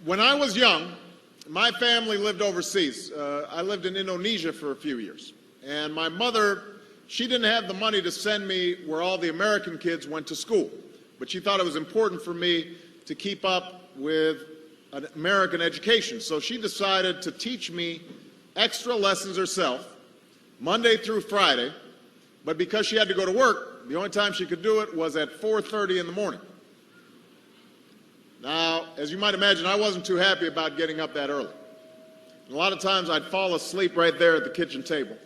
When I was young, my family lived overseas. I lived in Indonesia for a few years. And my mother, she didn't have the money to send me where all the American kids went to school. But she thought it was important for me to keep up with an American education. So she decided to teach me extra lessons herself, Monday through Friday. But because she had to go to work, the only time she could do it was at 4:30 in the morning. Now, as you might imagine, I wasn't too happy about getting up that early. And a lot of times I'd fall asleep right there at the kitchen table.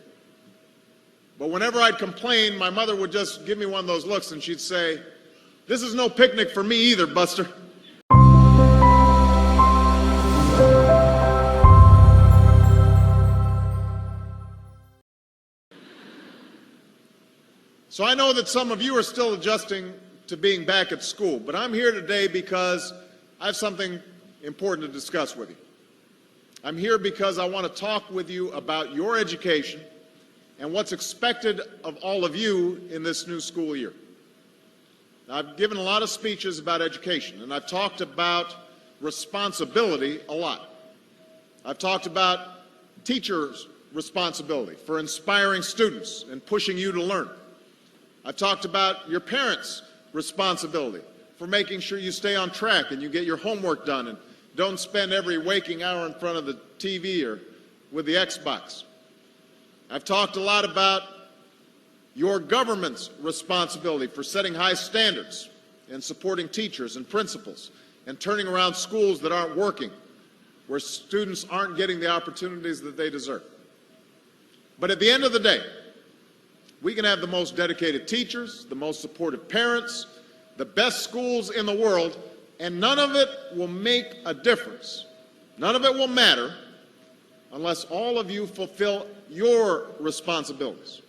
But whenever I'd complain, my mother would just give me one of those looks and she'd say, "This is no picnic for me either, Buster." So I know that some of you are still adjusting to being back at school, but I'm here today because I have something important to discuss with you. I'm here because I want to talk with you about your education and what's expected of all of you in this new school year. Now, I've given a lot of speeches about education, and I've talked about responsibility a lot. I've talked about teachers' responsibility for inspiring students and pushing you to learn. I've talked about your parents' responsibility for making sure you stay on track and you get your homework done and don't spend every waking hour in front of the TV or with the Xbox. I've talked a lot about your government's responsibility for setting high standards and supporting teachers and principals and turning around schools that aren't working, where students aren't getting the opportunities that they deserve. But at the end of the day, we can have the most dedicated teachers, the most supportive parents, the best schools in the world, and none of it will make a difference. None of it will matter unless all of you fulfill your responsibilities.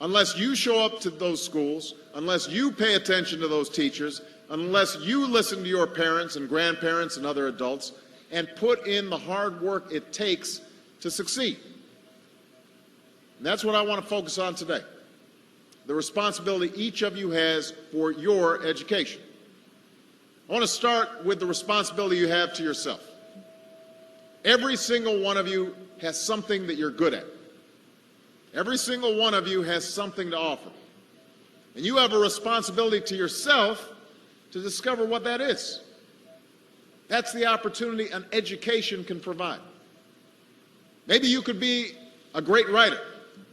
Unless you show up to those schools, unless you pay attention to those teachers, unless you listen to your parents and grandparents and other adults and put in the hard work it takes to succeed. And that's what I want to focus on today. The responsibility each of you has for your education. I want to start with the responsibility you have to yourself. Every single one of you has something that you're good at. Every single one of you has something to offer. And you have a responsibility to yourself to discover what that is. That's the opportunity an education can provide. Maybe you could be a great writer.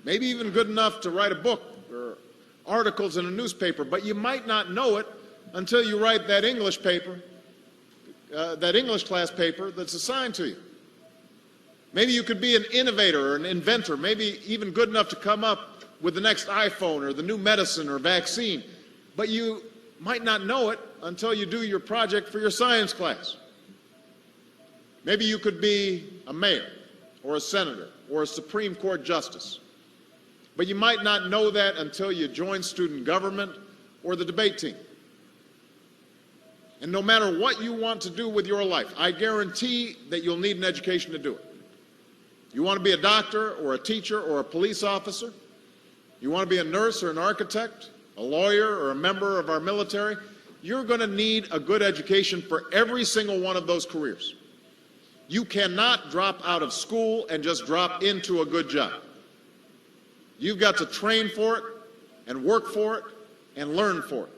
Maybe even good enough to write a book or articles in a newspaper, but you might not know it until you write that English paper, that English class paper that's assigned to you. Maybe you could be an innovator or an inventor, maybe even good enough to come up with the next iPhone or the new medicine or vaccine, but you might not know it until you do your project for your science class. Maybe you could be a mayor or a senator or a Supreme Court justice. But you might not know that until you join student government or the debate team. And no matter what you want to do with your life, I guarantee that you'll need an education to do it. You want to be a doctor or a teacher or a police officer? You want to be a nurse or an architect, a lawyer or a member of our military? You're going to need a good education for every single one of those careers. You cannot drop out of school and just drop into a good job. You've got to train for it and work for it and learn for it.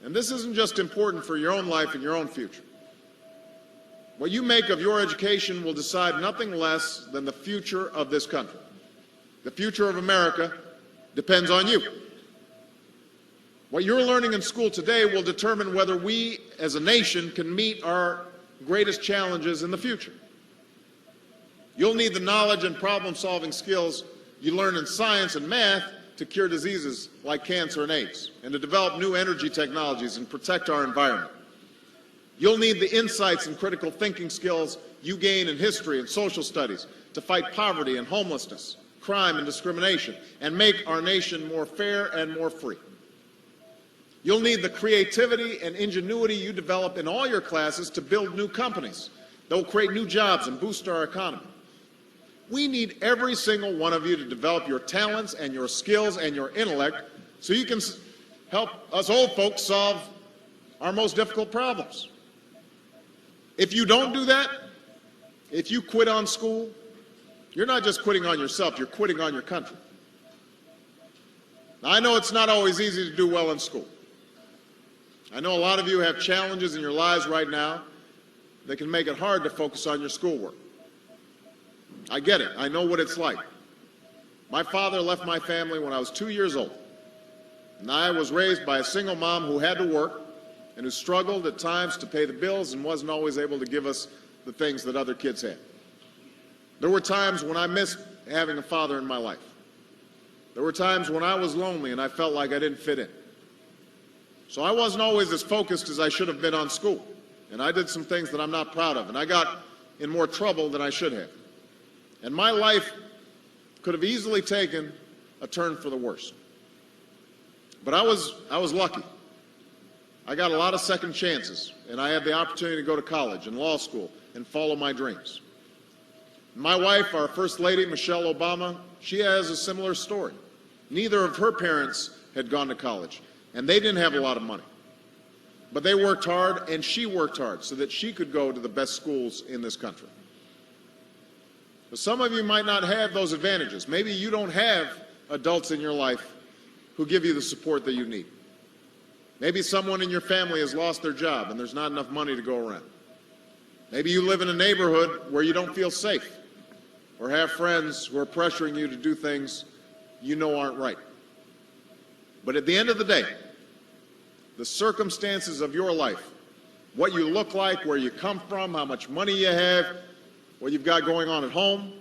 And this isn't just important for your own life and your own future. What you make of your education will decide nothing less than the future of this country. The future of America depends on you. What you're learning in school today will determine whether we as a nation can meet our greatest challenges in the future. You'll need the knowledge and problem-solving skills you learn in science and math to cure diseases like cancer and AIDS, and to develop new energy technologies and protect our environment. You'll need the insights and critical thinking skills you gain in history and social studies to fight poverty and homelessness, crime and discrimination, and make our nation more fair and more free. You'll need the creativity and ingenuity you develop in all your classes to build new companies that will create new jobs and boost our economy. We need every single one of you to develop your talents and your skills and your intellect so you can help us old folks solve our most difficult problems. If you don't do that, if you quit on school, you're not just quitting on yourself, you're quitting on your country. Now, I know it's not always easy to do well in school. I know a lot of you have challenges in your lives right now that can make it hard to focus on your schoolwork. I get it. I know what it's like. My father left my family when I was 2 years old, and I was raised by a single mom who had to work and who struggled at times to pay the bills and wasn't always able to give us the things that other kids had. There were times when I missed having a father in my life. There were times when I was lonely and I felt like I didn't fit in. So I wasn't always as focused as I should have been on school. And I did some things that I'm not proud of. And I got in more trouble than I should have. And my life could have easily taken a turn for the worse. But I was lucky. I got a lot of second chances. And I had the opportunity to go to college and law school and follow my dreams. My wife, our First Lady, Michelle Obama, she has a similar story. Neither of her parents had gone to college, and they didn't have a lot of money. But they worked hard, and she worked hard so that she could go to the best schools in this country. But some of you might not have those advantages. Maybe you don't have adults in your life who give you the support that you need. Maybe someone in your family has lost their job, and there's not enough money to go around. Maybe you live in a neighborhood where you don't feel safe, or have friends who are pressuring you to do things you know aren't right. But at the end of the day, the circumstances of your life, what you look like, where you come from, how much money you have, what you've got going on at home,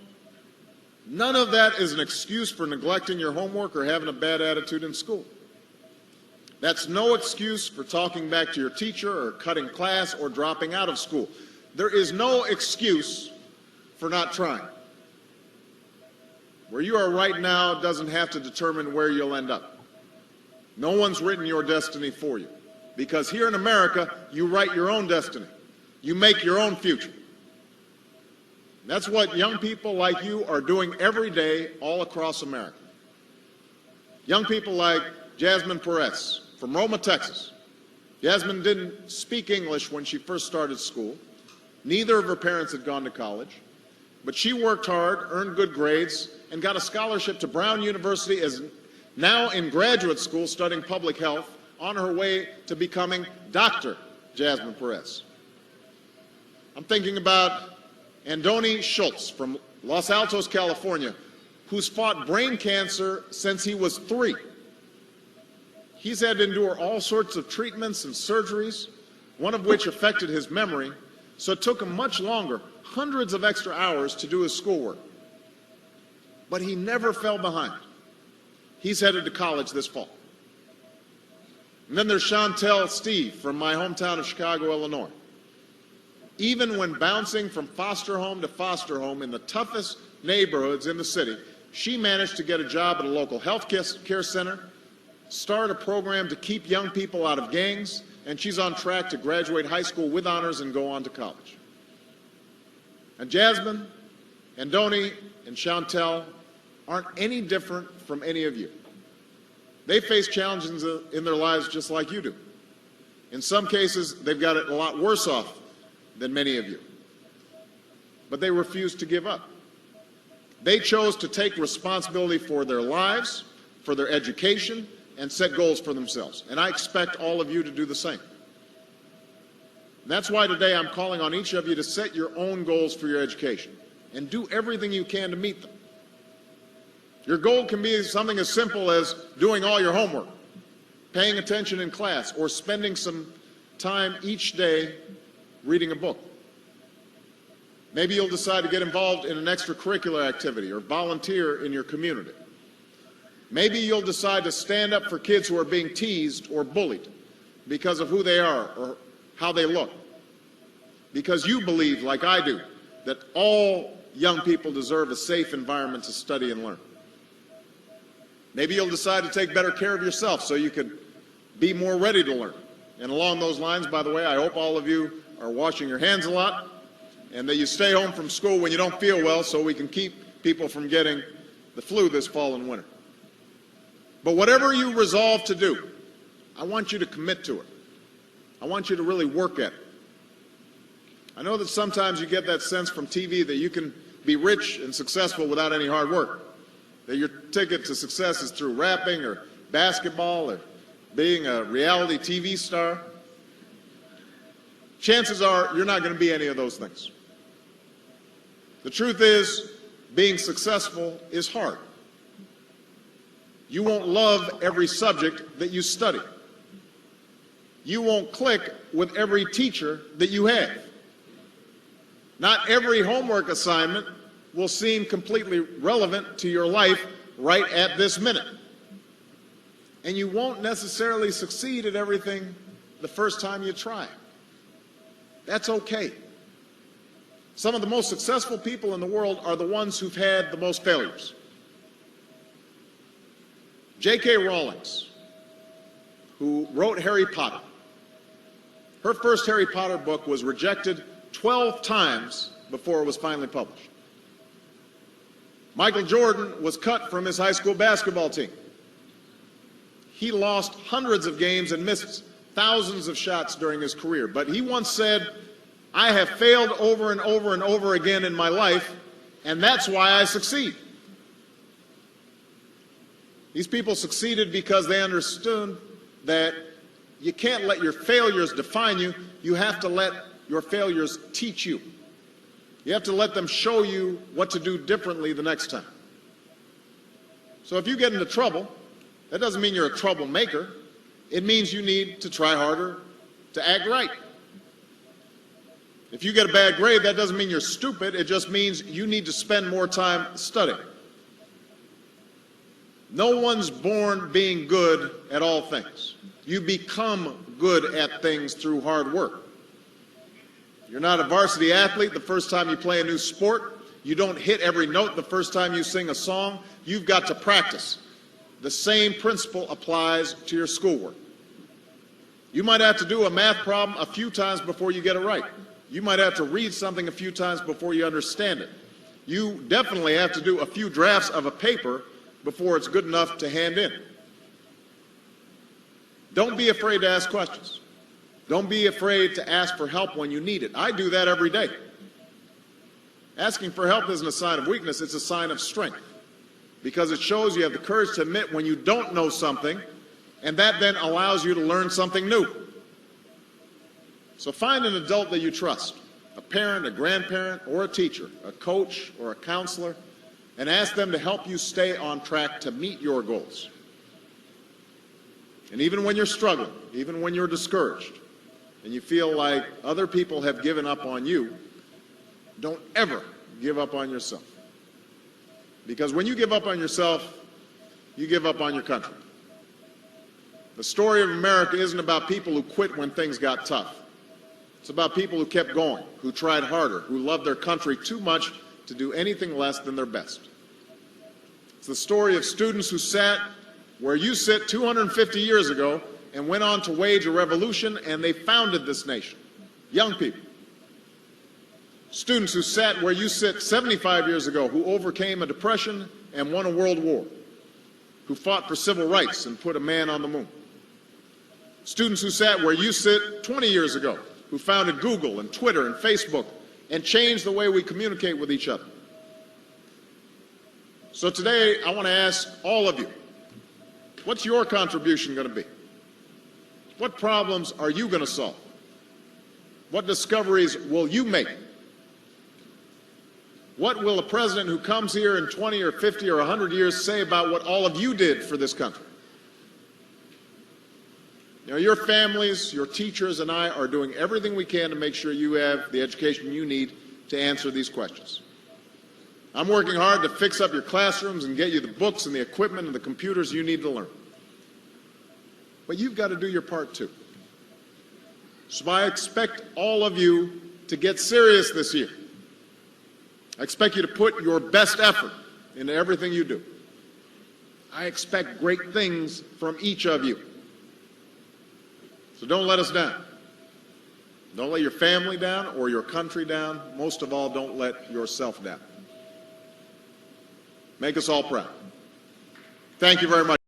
none of that is an excuse for neglecting your homework or having a bad attitude in school. That's no excuse for talking back to your teacher or cutting class or dropping out of school. There is no excuse for not trying. Where you are right now doesn't have to determine where you'll end up. No one's written your destiny for you. Because here in America, you write your own destiny. You make your own future. That's what young people like you are doing every day all across America. Young people like Jasmine Perez from Roma, Texas. Jasmine didn't speak English when she first started school. Neither of her parents had gone to college. But she worked hard, earned good grades, and got a scholarship to Brown University, is now in graduate school studying public health, on her way to becoming Dr. Jasmine Perez. I'm thinking about Andoni Schultz from Los Altos, California, who's fought brain cancer since he was 3. He's had to endure all sorts of treatments and surgeries, one of which affected his memory, so it took him much longer, hundreds of extra hours, to do his schoolwork. But he never fell behind. He's headed to college this fall. And then there's Chantel Steve from my hometown of Chicago, Illinois. Even when bouncing from foster home to foster home in the toughest neighborhoods in the city, she managed to get a job at a local health care center, start a program to keep young people out of gangs, and she's on track to graduate high school with honors and go on to college. And Jasmine, Andoni, and Chantel aren't any different from any of you. They face challenges in their lives just like you do. In some cases, they've got it a lot worse off than many of you. But they refuse to give up. They chose to take responsibility for their lives, for their education, and set goals for themselves. And I expect all of you to do the same. And that's why today I'm calling on each of you to set your own goals for your education and do everything you can to meet them. Your goal can be something as simple as doing all your homework, paying attention in class, or spending some time each day reading a book. Maybe you'll decide to get involved in an extracurricular activity or volunteer in your community. Maybe you'll decide to stand up for kids who are being teased or bullied because of who they are or how they look. Because you believe, like I do, that all young people deserve a safe environment to study and learn. Maybe you'll decide to take better care of yourself so you can be more ready to learn. And along those lines, by the way, I hope all of you are washing your hands a lot and that you stay home from school when you don't feel well so we can keep people from getting the flu this fall and winter. But whatever you resolve to do, I want you to commit to it. I want you to really work at it. I know that sometimes you get that sense from TV that you can be rich and successful without any hard work, that your ticket to success is through rapping or basketball or being a reality TV star. Chances are you're not going to be any of those things. The truth is, being successful is hard. You won't love every subject that you study. You won't click with every teacher that you have. Not every homework assignment will seem completely relevant to your life right at this minute. And you won't necessarily succeed at everything the first time you try. That's okay. Some of the most successful people in the world are the ones who've had the most failures. J.K. Rowling, who wrote Harry Potter, her first Harry Potter book was rejected 12 times before it was finally published. Michael Jordan was cut from his high school basketball team. He lost hundreds of games and missed thousands of shots during his career. But he once said, "I have failed over and over and over again in my life, and that's why I succeed." These people succeeded because they understood that you can't let your failures define you. You have to let your failures teach you. You have to let them show you what to do differently the next time. So if you get into trouble, that doesn't mean you're a troublemaker. It means you need to try harder to act right. If you get a bad grade, that doesn't mean you're stupid. It just means you need to spend more time studying. No one's born being good at all things. You become good at things through hard work. You're not a varsity athlete the first time you play a new sport. You don't hit every note the first time you sing a song. You've got to practice. The same principle applies to your schoolwork. You might have to do a math problem a few times before you get it right. You might have to read something a few times before you understand it. You definitely have to do a few drafts of a paper before it's good enough to hand in. Don't be afraid to ask questions. Don't be afraid to ask for help when you need it. I do that every day. Asking for help isn't a sign of weakness, it's a sign of strength, because it shows you have the courage to admit when you don't know something, and that then allows you to learn something new. So find an adult that you trust, a parent, a grandparent, or a teacher, a coach, or a counselor, and ask them to help you stay on track to meet your goals. And even when you're struggling, even when you're discouraged, and you feel like other people have given up on you, don't ever give up on yourself. Because when you give up on yourself, you give up on your country. The story of America isn't about people who quit when things got tough. It's about people who kept going, who tried harder, who loved their country too much to do anything less than their best. It's the story of students who sat where you sit 250 years ago and went on to wage a revolution, and they founded this nation. Young people. Students who sat where you sit 75 years ago, who overcame a depression and won a world war, who fought for civil rights and put a man on the moon. Students who sat where you sit 20 years ago, who founded Google and Twitter and Facebook and changed the way we communicate with each other. So today, I want to ask all of you, what's your contribution going to be? What problems are you going to solve? What discoveries will you make? What will a president who comes here in 20 or 50 or 100 years say about what all of you did for this country? You know, your families, your teachers, and I are doing everything we can to make sure you have the education you need to answer these questions. I'm working hard to fix up your classrooms and get you the books and the equipment and the computers you need to learn. But you've got to do your part too. So I expect all of you to get serious this year. I expect you to put your best effort into everything you do. I expect great things from each of you. So don't let us down. Don't let your family down or your country down. Most of all, don't let yourself down. Make us all proud. Thank you very much.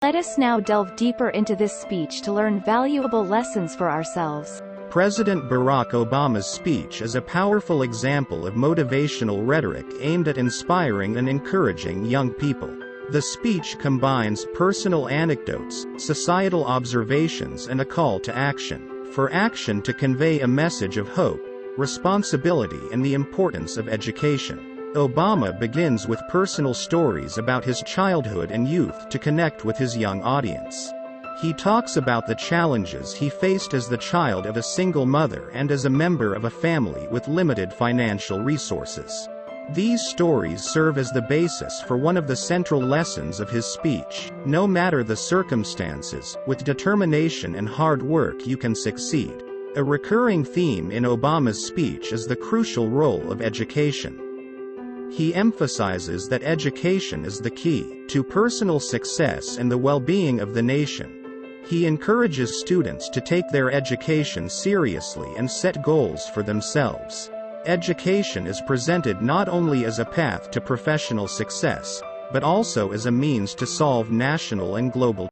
Let us now delve deeper into this speech to learn valuable lessons for ourselves. President Barack Obama's speech is a powerful example of motivational rhetoric aimed at inspiring and encouraging young people. The speech combines personal anecdotes, societal observations, and a call to action, for action to convey a message of hope, responsibility, and the importance of education. Obama begins with personal stories about his childhood and youth to connect with his young audience. He talks about the challenges he faced as the child of a single mother and as a member of a family with limited financial resources. These stories serve as the basis for one of the central lessons of his speech: no matter the circumstances, with determination and hard work you can succeed. A recurring theme in Obama's speech is the crucial role of education. He emphasizes that education is the key to personal success and the well-being of the nation. He encourages students to take their education seriously and set goals for themselves. Education is presented not only as a path to professional success, but also as a means to solve national and global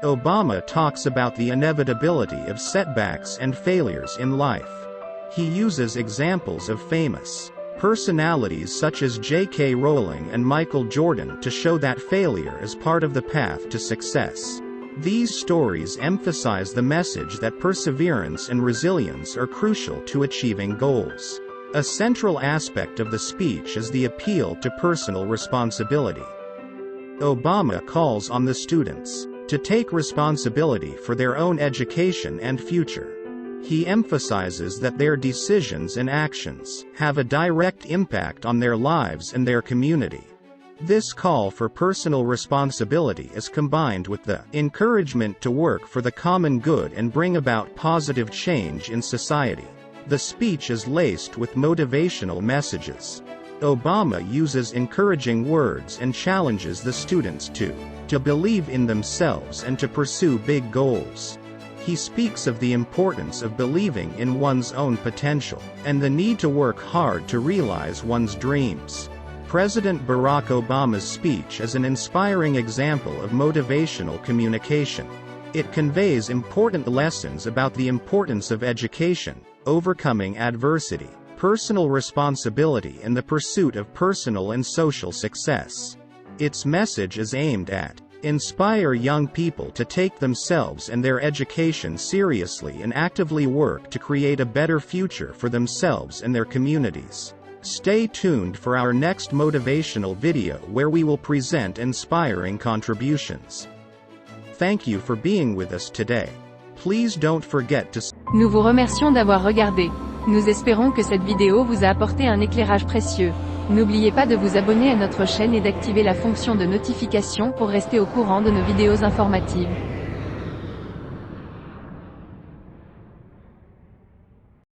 Obama talks about the inevitability of setbacks and failures in life. He uses examples of famous personalities such as J.K. Rowling and Michael Jordan to show that failure is part of the path to success. These stories emphasize the message that perseverance and resilience are crucial to achieving goals. A central aspect of the speech is the appeal to personal responsibility. Obama calls on the students to take responsibility for their own education and future. He emphasizes that their decisions and actions have a direct impact on their lives and their community. This call for personal responsibility is combined with the encouragement to work for the common good and bring about positive change in society. The speech is laced with motivational messages. Obama uses encouraging words and challenges the students to believe in themselves and to pursue big goals. He speaks of the importance of believing in one's own potential, and the need to work hard to realize one's dreams. President Barack Obama's speech is an inspiring example of motivational communication. It conveys important lessons about the importance of education, overcoming adversity, personal responsibility, and the pursuit of personal and social success. Its message is aimed at inspire young people to take themselves and their education seriously and actively work to create a better future for themselves and their communities. Stay tuned for our next motivational video where we will present inspiring contributions. Thank you for being with us today. Please don't forget to Nous vous remercions d'avoir regardé. Nous espérons que cette vidéo vous a apporté un éclairage précieux. N'oubliez pas de vous abonner à notre chaîne et d'activer la fonction de notification pour rester au courant de nos vidéos informatives.